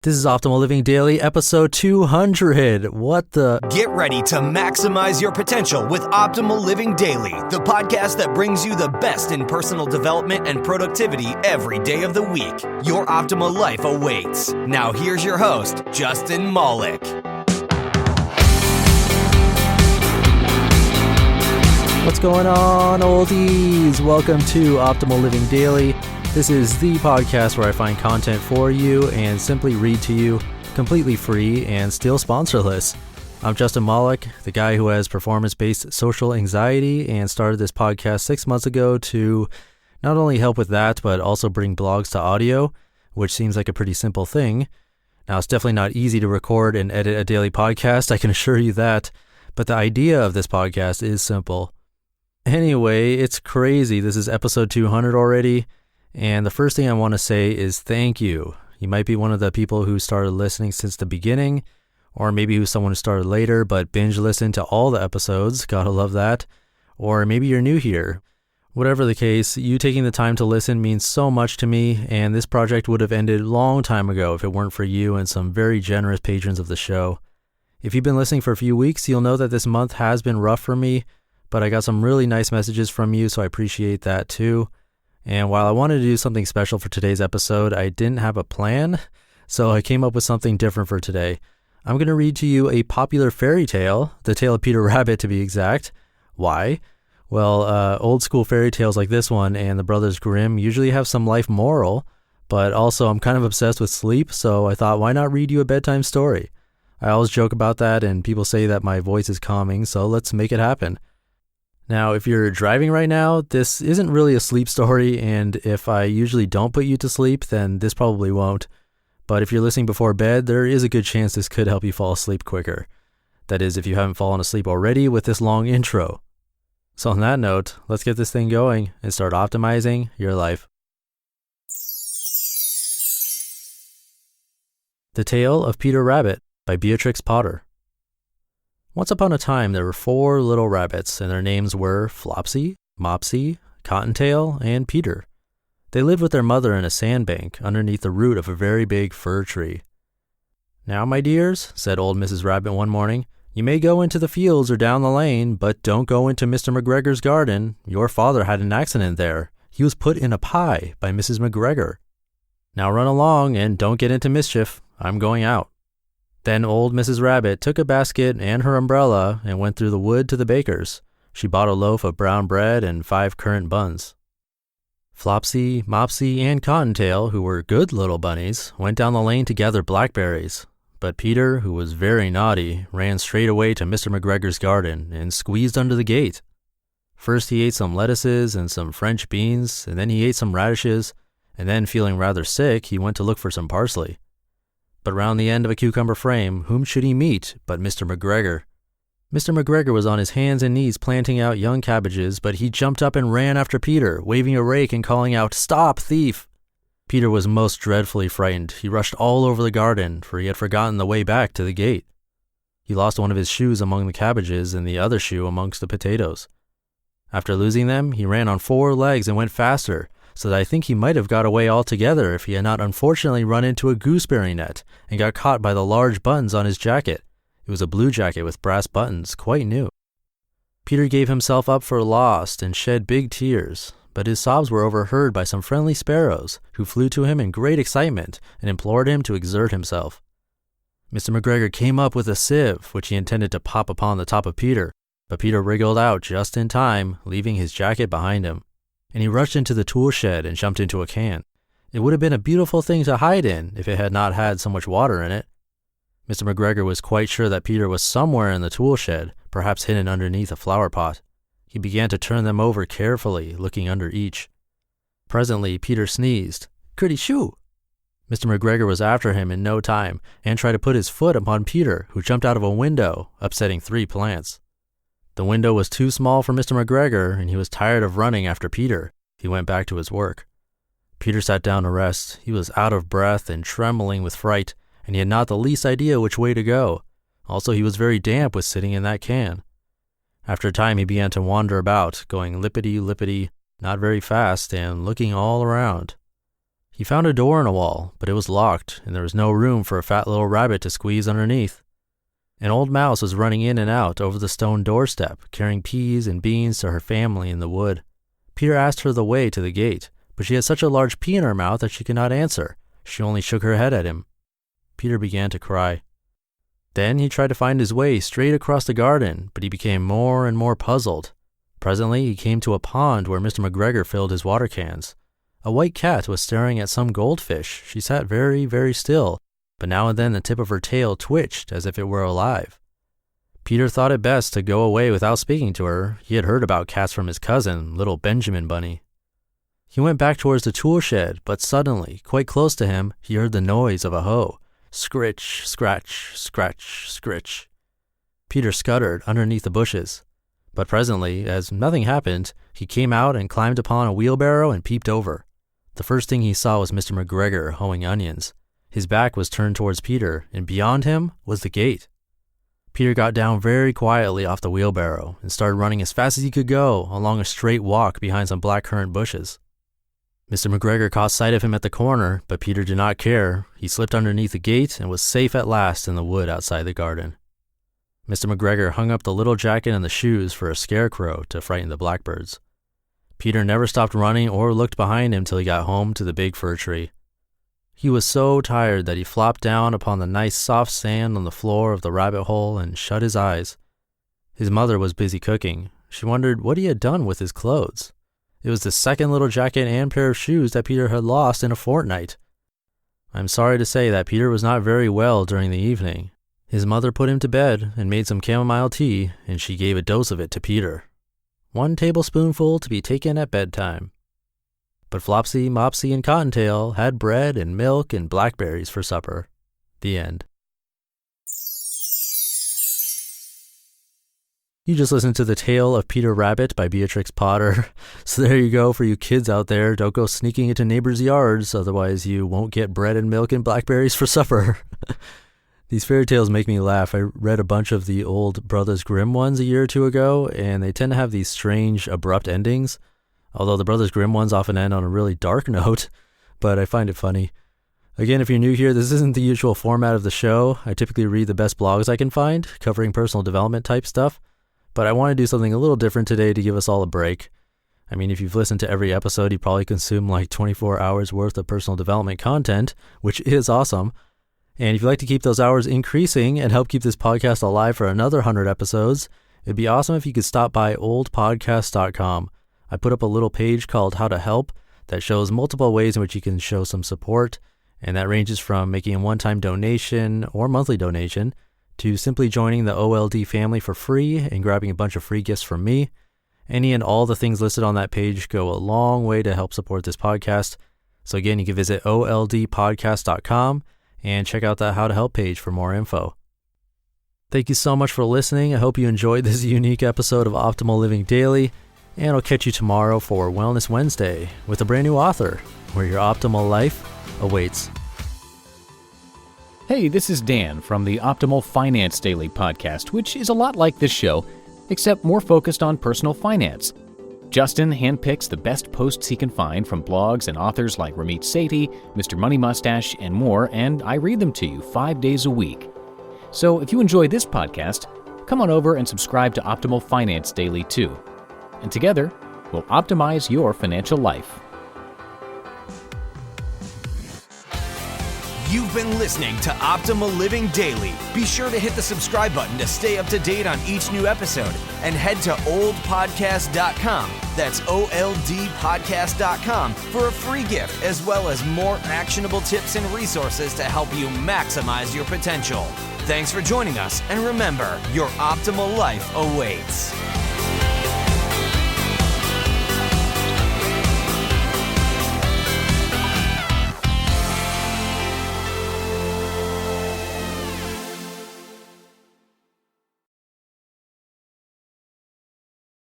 This is Optimal Living Daily, episode 200. What the? Get ready to maximize your potential with Optimal Living Daily, the podcast that brings you the best in personal development and productivity every day of the week. Your optimal life awaits. Now here's your host, Justin Malik. What's going on, oldies? Welcome to Optimal Living Daily. This is the podcast where I find content for you and simply read to you, completely free and still sponsorless. I'm Justin Malik, the guy who has performance-based social anxiety and started this podcast 6 months ago to not only help with that, but also bring blogs to audio, which seems like a pretty simple thing. Now, it's definitely not easy to record and edit a daily podcast, I can assure you that, but the idea of this podcast is simple. Anyway, it's crazy. This is episode 200 already. And the first thing I want to say is thank you. You might be one of the people who started listening since the beginning, or maybe who's someone who started later but binge listened to all the episodes. Gotta love that. Or maybe you're new here. Whatever the case, you taking the time to listen means so much to me, and this project would have ended a long time ago if it weren't for you and some very generous patrons of the show. If you've been listening for a few weeks, you'll know that this month has been rough for me, but I got some really nice messages from you, so I appreciate that too. And while I wanted to do something special for today's episode, I didn't have a plan, so I came up with something different for today. I'm going to read to you a popular fairy tale, the tale of Peter Rabbit to be exact. Why? Well, old school fairy tales like this one and the Brothers Grimm usually have some life moral, but also I'm kind of obsessed with sleep, so I thought, why not read you a bedtime story? I always joke about that, and people say that my voice is calming, so let's make it happen. Now, if you're driving right now, this isn't really a sleep story, and if I usually don't put you to sleep, then this probably won't. But if you're listening before bed, there is a good chance this could help you fall asleep quicker. That is, if you haven't fallen asleep already with this long intro. So on that note, let's get this thing going and start optimizing your life. The Tale of Peter Rabbit by Beatrix Potter. Once upon a time, there were 4 little rabbits, and their names were Flopsy, Mopsy, Cottontail, and Peter. They lived with their mother in a sandbank underneath the root of a very big fir tree. "Now, my dears," said old Mrs. Rabbit one morning, "you may go into the fields or down the lane, but don't go into Mr. McGregor's garden. Your father had an accident there. He was put in a pie by Mrs. McGregor. Now run along and don't get into mischief. I'm going out." Then old Mrs. Rabbit took a basket and her umbrella and went through the wood to the baker's. She bought a loaf of brown bread and 5 currant buns. Flopsy, Mopsy, and Cottontail, who were good little bunnies, went down the lane to gather blackberries. But Peter, who was very naughty, ran straight away to Mr. McGregor's garden and squeezed under the gate. First he ate some lettuces and some French beans, and then he ate some radishes, and then, feeling rather sick, he went to look for some parsley. But round the end of a cucumber frame, whom should he meet but Mr. McGregor? Mr. McGregor was on his hands and knees planting out young cabbages, but he jumped up and ran after Peter, waving a rake and calling out, "Stop, thief!" Peter was most dreadfully frightened. He rushed all over the garden, for he had forgotten the way back to the gate. He lost one of his shoes among the cabbages and the other shoe amongst the potatoes. After losing them, he ran on 4 legs and went faster, so that I think he might have got away altogether if he had not unfortunately run into a gooseberry net and got caught by the large buttons on his jacket. It was a blue jacket with brass buttons, quite new. Peter gave himself up for lost and shed big tears, but his sobs were overheard by some friendly sparrows, who flew to him in great excitement and implored him to exert himself. Mr. McGregor came up with a sieve, which he intended to pop upon the top of Peter, but Peter wriggled out just in time, leaving his jacket behind him. And he rushed into the tool shed and jumped into a can. It would have been a beautiful thing to hide in if it had not had so much water in it. Mr. McGregor was quite sure that Peter was somewhere in the tool shed, perhaps hidden underneath a flower pot. He began to turn them over carefully, looking under each. Presently, Peter sneezed. "Kerty-shoo!" Mr. McGregor was after him in no time, and tried to put his foot upon Peter, who jumped out of a window, upsetting 3 plants. The window was too small for Mr. McGregor, and he was tired of running after Peter. He went back to his work. Peter sat down to rest. He was out of breath and trembling with fright, and he had not the least idea which way to go. Also, he was very damp with sitting in that can. After a time, he began to wander about, going lippity-lippity, not very fast, and looking all around. He found a door in a wall, but it was locked, and there was no room for a fat little rabbit to squeeze underneath. An old mouse was running in and out over the stone doorstep, carrying peas and beans to her family in the wood. Peter asked her the way to the gate, but she had such a large pea in her mouth that she could not answer. She only shook her head at him. Peter began to cry. Then he tried to find his way straight across the garden, but he became more and more puzzled. Presently, he came to a pond where Mr. McGregor filled his water cans. A white cat was staring at some goldfish. She sat very, very still, but now and then the tip of her tail twitched as if it were alive. Peter thought it best to go away without speaking to her. He had heard about cats from his cousin, little Benjamin Bunny. He went back towards the tool shed, but suddenly, quite close to him, he heard the noise of a hoe. Scritch, scratch, scratch, scritch. Peter scuttered underneath the bushes. But presently, as nothing happened, he came out and climbed upon a wheelbarrow and peeped over. The first thing he saw was Mr. McGregor hoeing onions. His back was turned towards Peter, and beyond him was the gate. Peter got down very quietly off the wheelbarrow and started running as fast as he could go along a straight walk behind some blackcurrant bushes. Mr. McGregor caught sight of him at the corner, but Peter did not care. He slipped underneath the gate and was safe at last in the wood outside the garden. Mr. McGregor hung up the little jacket and the shoes for a scarecrow to frighten the blackbirds. Peter never stopped running or looked behind him till he got home to the big fir tree. He was so tired that he flopped down upon the nice soft sand on the floor of the rabbit hole and shut his eyes. His mother was busy cooking. She wondered what he had done with his clothes. It was the second little jacket and pair of shoes that Peter had lost in a fortnight. I'm sorry to say that Peter was not very well during the evening. His mother put him to bed and made some chamomile tea, and she gave a dose of it to Peter. 1 tablespoonful to be taken at bedtime. But Flopsy, Mopsy, and Cottontail had bread and milk and blackberries for supper. The end. You just listened to The Tale of Peter Rabbit by Beatrix Potter. So there you go for you kids out there. Don't go sneaking into neighbors' yards, otherwise you won't get bread and milk and blackberries for supper. These fairy tales make me laugh. I read a bunch of the old Brothers Grimm ones a year or two ago, and they tend to have these strange, abrupt endings. Although the Brothers Grimm ones often end on a really dark note, but I find it funny. Again, if you're new here, this isn't the usual format of the show. I typically read the best blogs I can find, covering personal development type stuff. But I want to do something a little different today to give us all a break. I mean, if you've listened to every episode, you probably consume like 24 hours worth of personal development content, which is awesome. And if you'd like to keep those hours increasing and help keep this podcast alive for another 100 episodes, it'd be awesome if you could stop by oldpodcast.com. I put up a little page called How to Help that shows multiple ways in which you can show some support. And that ranges from making a one-time donation or monthly donation to simply joining the OLD family for free and grabbing a bunch of free gifts from me. Any and all the things listed on that page go a long way to help support this podcast. So again, you can visit oldpodcast.com and check out that How to Help page for more info. Thank you so much for listening. I hope you enjoyed this unique episode of Optimal Living Daily, and I'll catch you tomorrow for Wellness Wednesday with a brand new author, where your optimal life awaits. Hey, this is Dan from the Optimal Finance Daily podcast, which is a lot like this show, except more focused on personal finance. Justin handpicks the best posts he can find from blogs and authors like Ramit Sethi, Mr. Money Mustache, and more, and I read them to you 5 days a week. So if you enjoy this podcast, come on over and subscribe to Optimal Finance Daily too. And together, we'll optimize your financial life. You've been listening to Optimal Living Daily. Be sure to hit the subscribe button to stay up to date on each new episode, and head to oldpodcast.com. That's oldpodcast.com for a free gift, as well as more actionable tips and resources to help you maximize your potential. Thanks for joining us, and remember, your optimal life awaits.